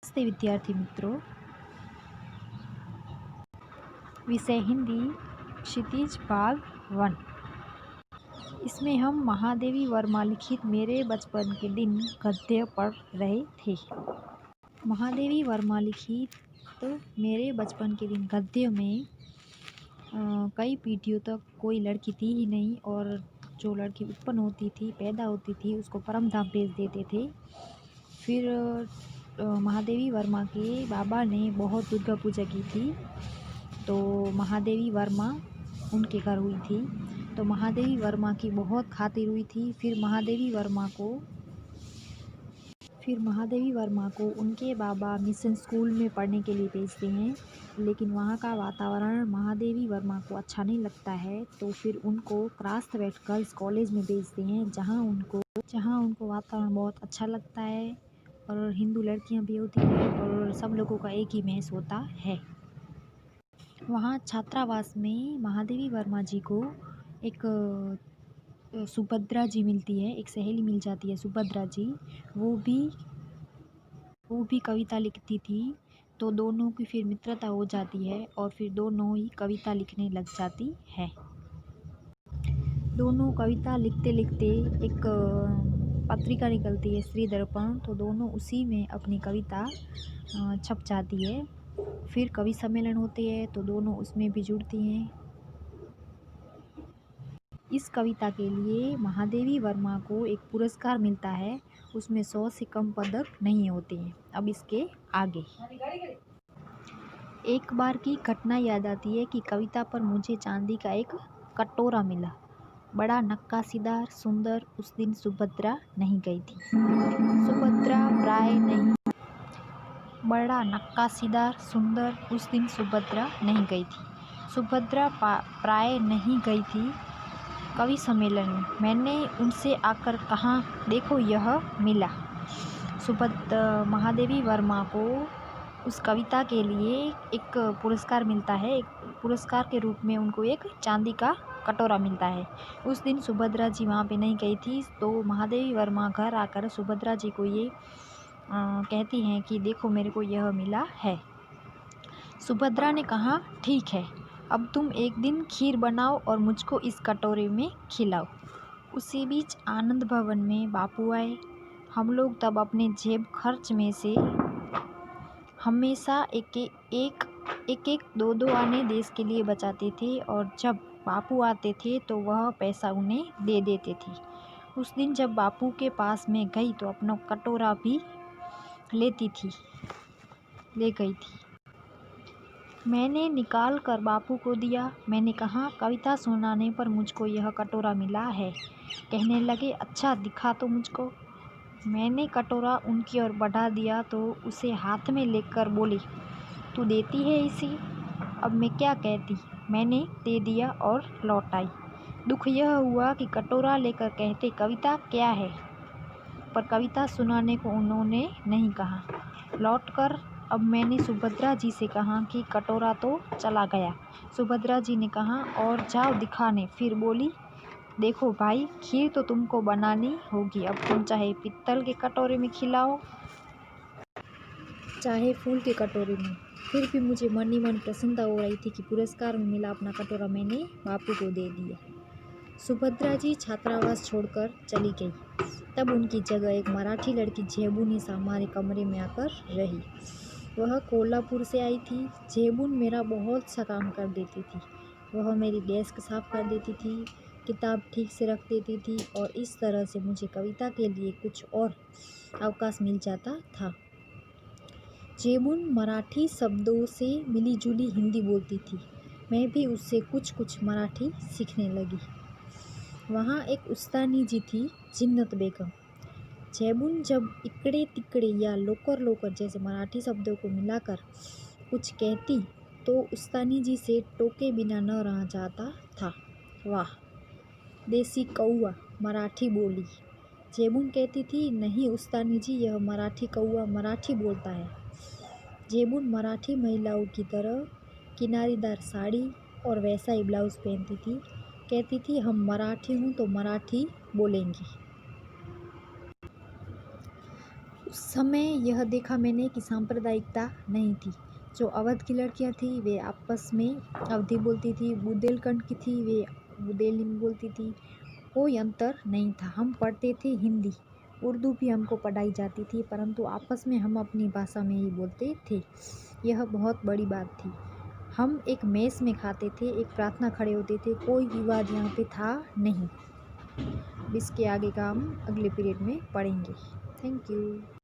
नमस्ते विद्यार्थी मित्रों। विषय हिंदी क्षितिज भाग 1। इसमें हम महादेवी वर्मा लिखित मेरे बचपन के दिन गद्य पढ़ रहे थे। महादेवी वर्मा लिखित मेरे बचपन के दिन गद्य में कई पीढ़ियों तक कोई लड़की थी ही नहीं, और जो लड़की उत्पन्न होती थी, पैदा होती थी, उसको परम धाम भेज देते थे। फिर महादेवी वर्मा के बाबा ने बहुत दुर्गा पूजा की थी, तो महादेवी वर्मा उनके घर हुई थी। तो महादेवी वर्मा की बहुत खातिर हुई थी। फिर महादेवी वर्मा को उनके बाबा मिशन स्कूल में पढ़ने के लिए भेजते हैं, लेकिन वहाँ का वातावरण महादेवी वर्मा को अच्छा नहीं लगता है। तो फिर उनको क्रास्थवेट गर्ल्स कॉलेज में भेजते हैं, जहाँ उनको वातावरण बहुत अच्छा लगता है और हिंदू लड़कियाँ भी होती हैं और सब लोगों का एक ही मैस होता है। वहाँ छात्रावास में महादेवी वर्मा जी को एक सुभद्रा जी मिलती है, एक सहेली मिल जाती है सुभद्रा जी। वो भी कविता लिखती थी, तो दोनों की फिर मित्रता हो जाती है और फिर दोनों ही कविता लिखने लग जाती है। दोनों कविता लिखते लिखते एक पत्रिका निकलती है, स्त्री दर्पण, तो दोनों उसी में अपनी कविता छप जाती है। फिर कवि सम्मेलन होते हैं, तो दोनों उसमें भी जुड़ती हैं। इस कविता के लिए महादेवी वर्मा को एक पुरस्कार मिलता है, उसमें 100 से कम पदक नहीं होते हैं। अब इसके आगे एक बार की घटना याद आती है कि कविता पर मुझे चांदी का एक कटोरा मिला। बड़ा नक्काशीदार सुंदर, उस दिन सुभद्रा नहीं गई थी। बड़ा नक्काशीदार सुंदर, उस दिन सुभद्रा नहीं गई थी। सुभद्रा प्राय नहीं गई थी कवि सम्मेलन में। मैंने उनसे आकर कहा, देखो यह मिला। महादेवी वर्मा को उस कविता के लिए एक पुरस्कार मिलता है। एक पुरस्कार के रूप में उनको एक चांदी का कटोरा मिलता है। उस दिन सुभद्रा जी वहाँ पे नहीं गई थी, तो महादेवी वर्मा घर आकर सुभद्रा जी को ये कहती हैं कि देखो मेरे को यह मिला है। सुभद्रा ने कहा, ठीक है, अब तुम एक दिन खीर बनाओ और मुझको इस कटोरे में खिलाओ। उसी बीच आनंद भवन में बापू आए। हम लोग तब अपने जेब खर्च में से हमेशा एक दो आने देश के लिए बचाते थे, और जब बापू आते थे तो वह पैसा उन्हें दे देते थे। उस दिन जब बापू के पास में गई तो अपना कटोरा भी ले गई थी। मैंने निकाल कर बापू को दिया। मैंने कहा, कविता सुनाने पर मुझको यह कटोरा मिला है। कहने लगे, अच्छा दिखा तो मुझको। मैंने कटोरा उनकी ओर बढ़ा दिया तो उसे हाथ में लेकर बोली, तू देती है इसी। अब मैं क्या कहती। मैंने दे दिया और लौट आई। दुख यह हुआ कि कटोरा लेकर कहते कविता क्या है, पर कविता सुनाने को उन्होंने नहीं कहा। लौटकर अब मैंने सुभद्रा जी से कहा कि कटोरा तो चला गया। सुभद्रा जी ने कहा, और जाओ दिखाने। फिर बोली, देखो भाई, खीर तो तुमको बनानी होगी। अब तुम चाहे पित्तल के कटोरे में खिलाओ, चाहे फूल के कटोरे में। फिर भी मुझे मन ही मन प्रसन्नता हो रही थी कि पुरस्कार में मिला अपना कटोरा मैंने बापू को दे दिया। सुभद्रा जी छात्रावास छोड़कर चली गई। तब उनकी जगह एक मराठी लड़की जेबून हमारे कमरे में आकर रही। वह कोल्हापुर से आई थी। जेबून मेरा बहुत सा काम कर देती थी। वह मेरी डेस्क साफ कर देती थी, किताब ठीक से रख देती थी, और इस तरह से मुझे कविता के लिए कुछ और अवकाश मिल जाता था। जेबून मराठी शब्दों से मिलीजुली हिंदी बोलती थी। मैं भी उससे कुछ मराठी सीखने लगी। वहाँ एक उस्तानी जी थी, जिन्नत बेगम। जेबून जब इकड़े तिकड़े या लोकर जैसे मराठी शब्दों को मिलाकर कुछ कहती तो उस्तानी जी से टोके बिना न रहा जाता था। वाह देसी कौआ, मराठी बोली। जेबून कहती थी, नहीं उस्तानी जी, यह मराठी कौआ मराठी बोलता है। जेबून मराठी महिलाओं की तरह किनारीदार साड़ी और वैसा ही ब्लाउज पहनती थी। कहती थी, हम मराठी हूँ तो मराठी बोलेंगी। समय यह देखा मैंने कि सांप्रदायिकता नहीं थी। जो अवध की लड़कियां थी वे आपस में अवधी बोलती थी, बुंदेलखंड की थी वे बुंदेली में बोलती थी। कोई अंतर नहीं था। हम पढ़ते थे हिंदी, उर्दू भी हमको पढ़ाई जाती थी, परंतु आपस में हम अपनी भाषा में ही बोलते थे। यह बहुत बड़ी बात थी। हम एक मेस में खाते थे, एक प्रार्थना खड़े होते थे, कोई विवाद यहाँ पे था नहीं। इसके आगे का हम अगले पीरियड में पढ़ेंगे। Thank you.